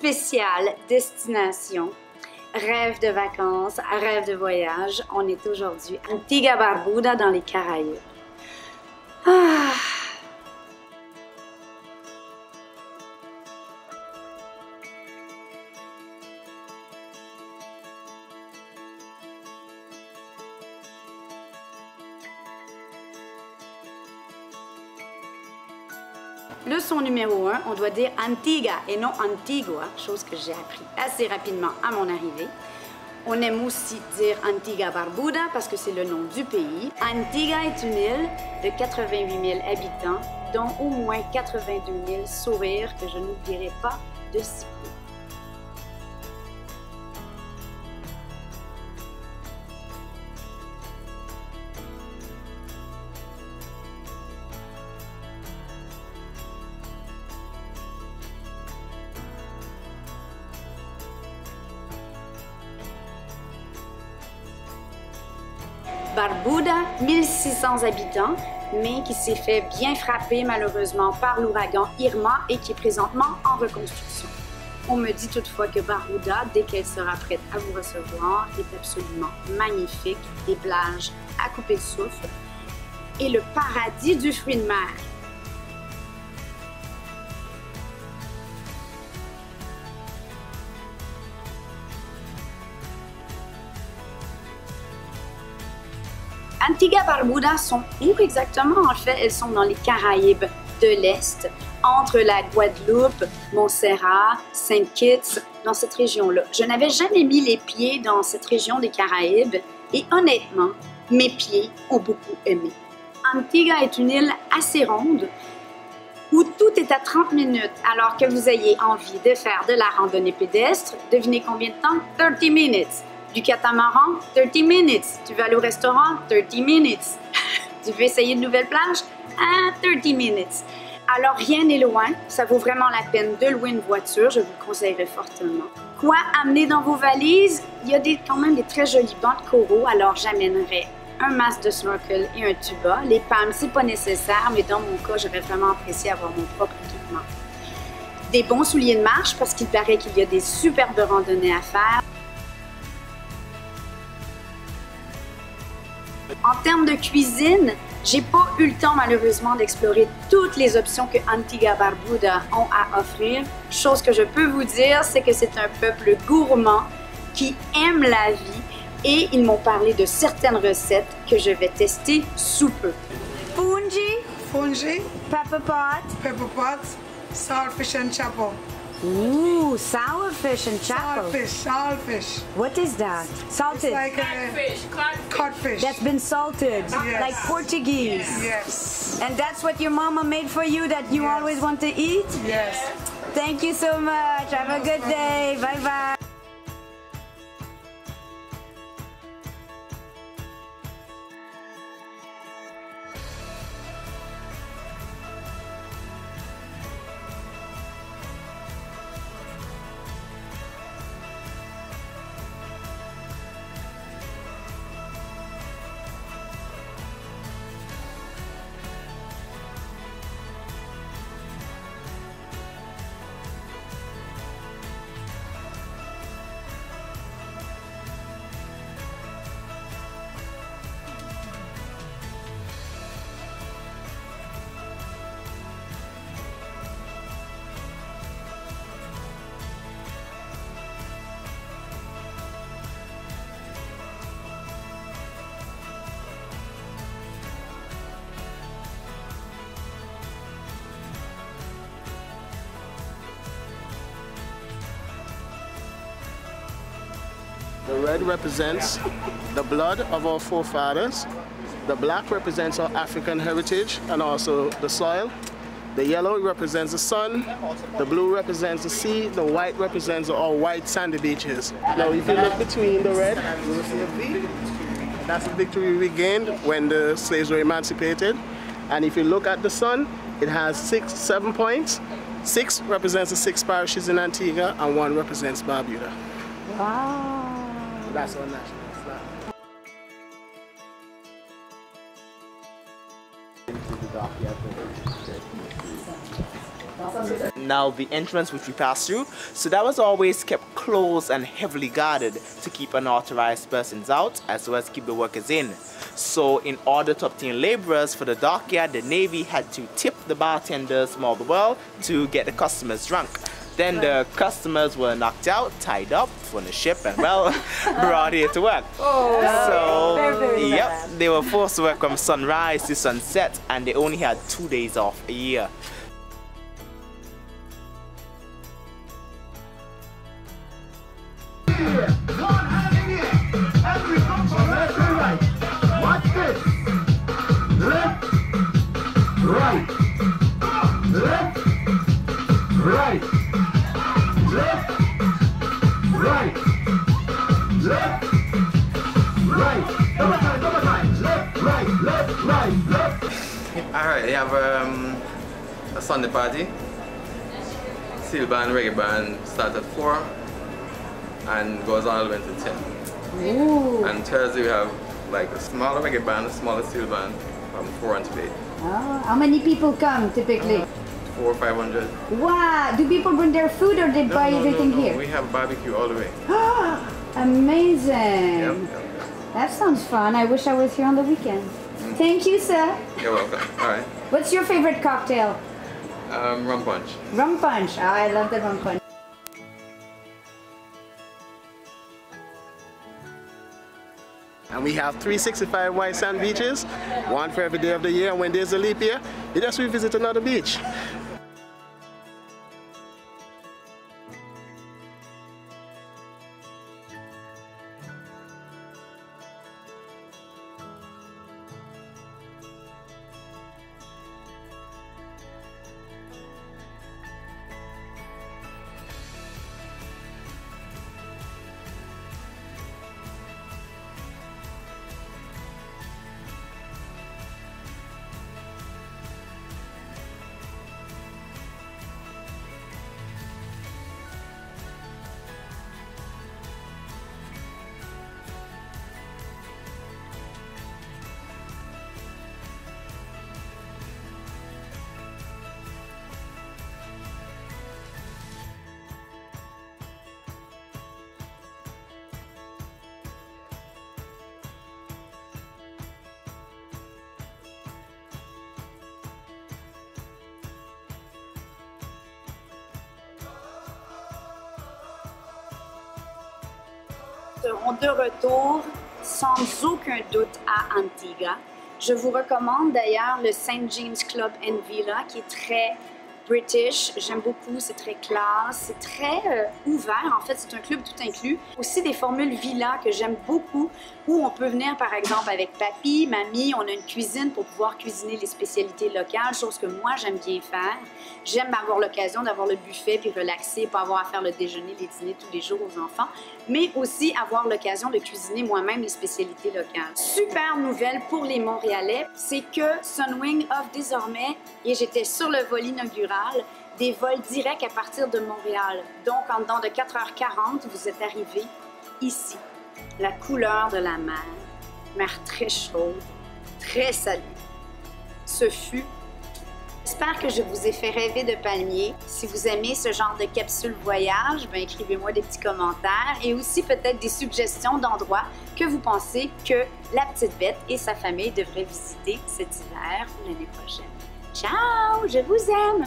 spéciale destination. Rêve de vacances, rêve de voyage. On est aujourd'hui à Antigua Barbuda dans les Caraïbes. Ah. Leçon numéro 1, on doit dire Antigua et non Antigua, chose que j'ai appris assez rapidement à mon arrivée. On aime aussi dire Antigua Barbuda parce que c'est le nom du pays. Antigua est une île de 88 000 habitants, dont au moins 82 000 sourires que je n'oublierai pas de citer. Barbuda, 1600 habitants, mais qui s'est fait bien frapper malheureusement par l'ouragan Irma et qui est présentement en reconstruction. On me dit toutefois que Barbuda, dès qu'elle sera prête à vous recevoir, est absolument magnifique, des plages à couper le souffle et le paradis du fruit de mer. Antigua Barbuda sont où exactement? En fait, elles sont dans les Caraïbes de l'Est, entre la Guadeloupe, Montserrat, Saint-Kitts, dans cette région-là. Je n'avais jamais mis les pieds dans cette région des Caraïbes et honnêtement, mes pieds ont beaucoup aimé. Antigua est une île assez ronde où tout est à 30 minutes, alors que vous ayez envie de faire de la randonnée pédestre. Devinez combien de temps? 30 minutes. Du catamaran, 30 minutes. Tu veux aller au restaurant? 30 minutes. Tu veux essayer de nouvelles plages? 30 minutes. Alors, rien n'est loin. Ça vaut vraiment la peine de louer une voiture. Je vous le conseillerais fortement. Quoi amener dans vos valises? Il y a quand même des très jolis bancs de coraux, alors j'amènerais un masque de snorkel et un tuba. Les palmes, c'est pas nécessaire, mais dans mon cas, j'aurais vraiment apprécié avoir mon propre équipement. Des bons souliers de marche, parce qu'il paraît qu'il y a des superbes randonnées à faire. En termes de cuisine, j'ai pas eu le temps malheureusement d'explorer toutes les options que Antigua Barbuda ont à offrir. Chose que je peux vous dire, c'est que c'est un peuple gourmand qui aime la vie et ils m'ont parlé de certaines recettes que je vais tester sous peu. Fungi, pepper pot, saltfish and chapel. Ooh, sour fish and chapel. Saltfish. What is that? Salted. It's like codfish. That's been salted, Yes. like Portuguese. Yes. And that's what your mama made for you that you Yes. always want to eat? Yes. Thank you so much. Have a good day. Bye-bye. The red represents the blood of our forefathers. The black represents our African heritage and also the soil. The yellow represents the sun. The blue represents the sea. The white represents our white sandy beaches. Now if you look between the red, you will see a V. That's the victory we gained when the slaves were emancipated. And if you look at the sun, it has 7 points. 6 represents the 6 parishes in Antigua and 1 represents Barbuda. Wow. That's our national flag. now the entrance which we pass through. So that was always kept closed and heavily guarded to keep unauthorized persons out as well as keep the workers in. So in order to obtain laborers for the dockyard, the Navy had to tip the bartenders from all the world to get the customers drunk. Then the customers were knocked out, tied up on the ship, and well, brought here to work. So, yep, they were forced to work from sunrise to sunset, and they only had 2 days off a year. Watch this. Left, right, left, right. Left, right, left, right. Double time. Left, right, left. Alright, you have a Sunday party. Steel band, reggae band starts at 4 and goes all the way to 10. Ooh. And Thursday we have like a smaller reggae band, a smaller steel band from 4 until 8. Oh, how many people come typically? 400 or 500. Wow! Do people bring their food or they buy everything here? We have barbecue all the way. Amazing! Yep. That sounds fun. I wish I was here on the weekend. Thank you, sir. You're welcome. Alright. What's your favorite cocktail? Rum punch. Rum punch. Oh, I love the rum punch. And we have 365 white sand beaches, one for every day of the year. And when there's a leap year, you just revisit another beach. Seront de retour sans aucun doute à Antigua. Je vous recommande d'ailleurs le St. James Club and Villa qui est très British. J'aime beaucoup, c'est très classe, c'est très ouvert. En fait, c'est un club tout inclus. Aussi des formules villa que j'aime beaucoup où on peut venir par exemple avec papy, mamie, on a une cuisine pour pouvoir cuisiner les spécialités locales, chose que moi j'aime bien faire. J'aime avoir l'occasion d'avoir le buffet puis relaxer, pas avoir à faire le déjeuner, les dîners tous les jours aux enfants, mais aussi avoir l'occasion de cuisiner moi-même les spécialités locales. Super nouvelle pour les Montréalais, c'est que Sunwing offre désormais, et j'étais sur le vol inaugural, des vols directs à partir de Montréal. Donc, en dedans de 4h40, vous êtes arrivé ici. La couleur de la mer très chaude, très salée. Ce fut. J'espère que je vous ai fait rêver de palmiers. Si vous aimez ce genre de capsule voyage, ben écrivez-moi des petits commentaires et aussi peut-être des suggestions d'endroits que vous pensez que la petite bête et sa famille devraient visiter cet hiver ou l'année prochaine. Ciao, je vous aime!